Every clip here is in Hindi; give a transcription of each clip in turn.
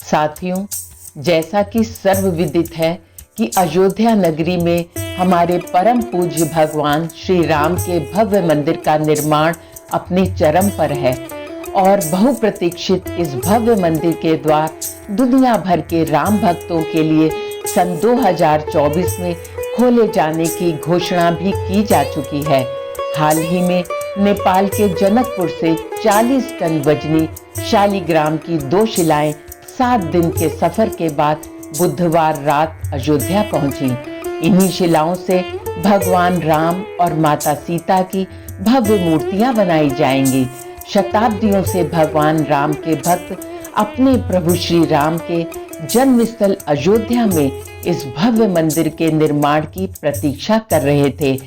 साथियों, जैसा कि सर्वविदित है कि अयोध्या नगरी में हमारे परम पूज्य भगवान श्री राम के भव्य मंदिर का निर्माण अपने चरम पर है और बहुप्रतीक्षित इस भव्य मंदिर के द्वार दुनिया भर के राम भक्तों के लिए सन 2024 में खोले जाने की घोषणा भी की जा चुकी है। हाल ही में नेपाल के जनकपुर से 40 टन वजनी शालिग्राम की 2 शिलाएं 7 दिन के सफर के बाद बुधवार रात अयोध्या पहुंची। इन्हीं शिलाओं से भगवान राम और माता सीता की भव्य मूर्तियां बनाई जाएंगी। शताब्दियों से भगवान राम के भक्त अपने प्रभु श्री राम के जन्मस्थल अयोध्या में इस भव्य मंदिर के निर्माण की प्रतीक्षा कर रहे थे।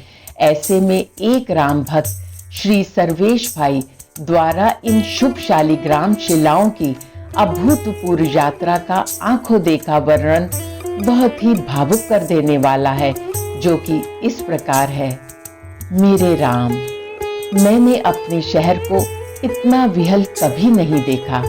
ऐसे में एक राम भक्त श्री सर्वेश भाई द्वारा इन शुभ शालिग्राम शिलाओं की अभूतपूर्व यात्रा का आंखों देखा वर्णन बहुत ही भावुक कर देने वाला है, जो कि इस प्रकार है। मेरे राम, मैंने अपने शहर को इतना विहल कभी नहीं देखा।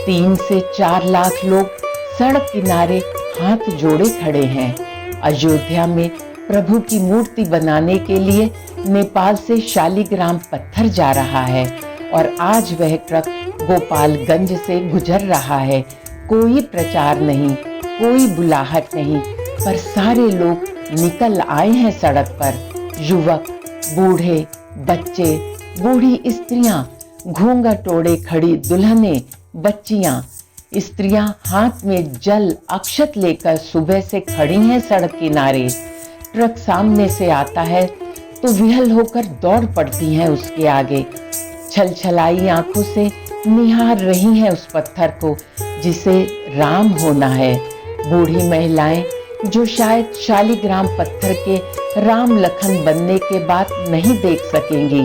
3 से 4 लाख लोग सड़क किनारे हाथ जोड़े खड़े हैं। अयोध्या में प्रभु की मूर्ति बनाने के लिए नेपाल से शालिग्राम पत्थर जा रहा है और आज वह ट्रक गोपालगंज से गुजर रहा है। कोई प्रचार नहीं, कोई बुलाहट नहीं, पर सारे लोग निकल आए हैं सड़क पर। युवक, बूढ़े, बच्चे, बूढ़ी स्त्रियां, घूंघट ओढ़े खड़ी दुल्हनें, बच्चियां, स्त्रियां हाथ में जल अक्षत लेकर सुबह से खड़ी हैं सड़क किनारे। ट्रक सामने से आता है तो विहल होकर दौड़ पड़ती हैं उसके आगे। छलछलाई आंखों से निहार रही हैं उस पत्थर को जिसे राम होना है। बूढ़ी महिलाएं जो शायद शालिग्राम पत्थर के राम लखन बनने के बाद नहीं देख सकेंगी,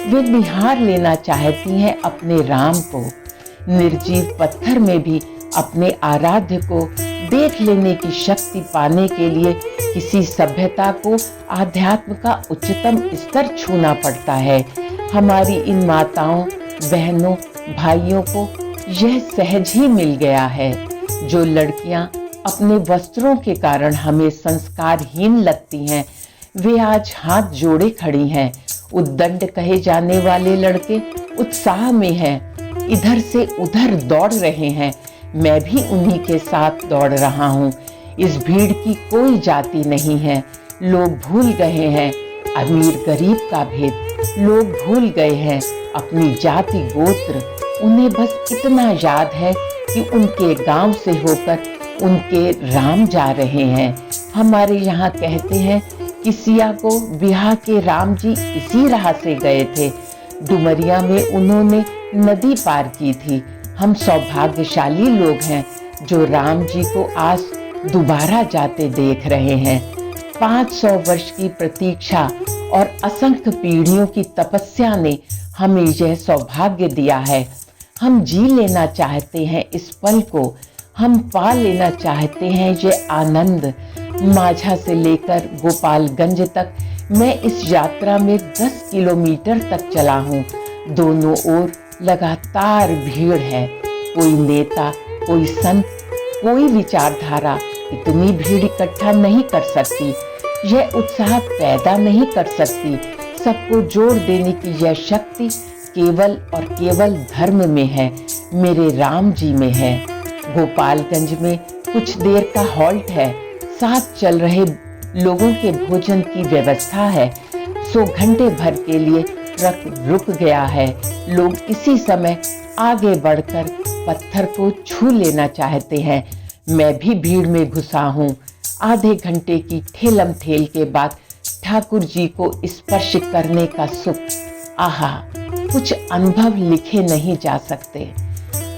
वे निहार लेना चाहती हैं अपने राम को। निर्जीव पत्थर में भी अपने आराध्य को देख लेने की शक्ति पाने के लिए किसी सभ्यता को आध्यात्म का उच्चतम स्तर छूना पड़ता है। हमारी इन माताओं, बहनों, भाइयों को यह सहज ही मिल गया है। जो लड़कियां अपने वस्त्रों के कारण हमें संस्कारहीन लगती हैं, वे आज हाथ जोड़े खड़ी हैं। उद्दंड कहे जाने वाले लड़के उत्साह में हैं, इधर से उधर दौड़ रहे हैं। मैं भी उन्हीं के साथ दौड़ रहा हूँ। इस भीड़ की कोई जाति नहीं है। लोग भूल गए हैं अमीर गरीब का भेद। लोग भूल गए हैं अपनी जाति गोत्र। उन्हें बस इतना याद है कि उनके गांव से होकर उनके राम जा रहे हैं। हमारे यहाँ कहते हैं कि सिया को बिहार के राम जी इसी राह से गए थे। डुमरिया में उन्होंने नदी पार की थी। हम सौभाग्यशाली लोग हैं जो राम जी को आज दोबारा जाते देख रहे हैं। 500 वर्ष की प्रतीक्षा और असंख्य पीढ़ियों की तपस्या ने हमें यह सौभाग्य दिया है। हम जी लेना चाहते हैं इस पल को। हम पा लेना चाहते हैं ये आनंद। माझा से लेकर गोपालगंज तक मैं इस यात्रा में 10 किलोमीटर तक चला हूँ। दोनों ओर लगातार भीड़ है। कोई नेता, कोई संत, कोई विचारधारा इतनी भीड़ इकट्ठा नहीं कर सकती। यह उत्साह पैदा नहीं कर सकती। सबको जोड़ देने की यह शक्ति केवल और केवल धर्म में है, मेरे राम जी में है। गोपालगंज में कुछ देर का हॉल्ट है। साथ चल रहे लोगों के भोजन की व्यवस्था है। 100 घंटे भर के लिए ट्रक रुक गया है। लोग इसी समय आगे बढ़कर पत्थर को छू लेना चाहते हैं। मैं भी भीड़ में घुसा हूँ। आधे घंटे की ठेलम ठेल के बाद ठाकुर जी को स्पर्श करने का सुख, आहा, कुछ अनुभव लिखे नहीं जा सकते।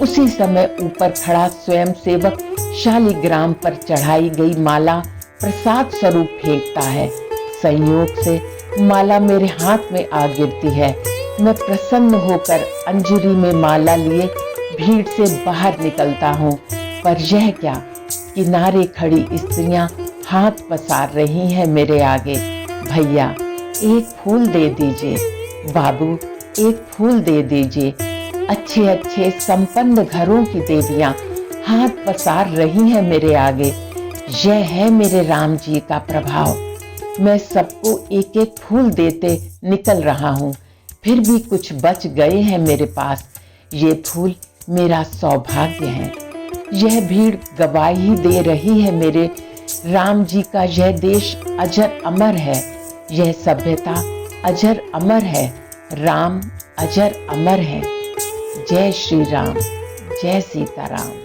उसी समय ऊपर खड़ा स्वयं सेवक शालिग्राम पर चढ़ाई गई माला प्रसाद स्वरूप फेंकता है। संयोग से माला मेरे हाथ में आ गिरती है। मैं प्रसन्न होकर अंजलि में माला लिए भीड़ से बाहर निकलता हूँ, पर यह क्या, किनारे खड़ी स्त्रियां हाथ पसार रही हैं मेरे आगे। भैया, एक फूल दे दीजिए। बाबू, एक फूल दे दीजिए। अच्छे अच्छे संपन्न घरों की देवियां हाथ पसार रही हैं मेरे आगे। यह है मेरे राम जी का प्रभाव। मैं सबको एक एक फूल देते निकल रहा हूँ, फिर भी कुछ बच गए हैं मेरे पास। ये फूल मेरा सौभाग्य है। यह भीड़ गवाही दे रही है मेरे राम जी का यह देश अजर अमर है। यह सभ्यता अजर अमर है। राम अजर अमर है। जय श्री राम, जय सीताराम।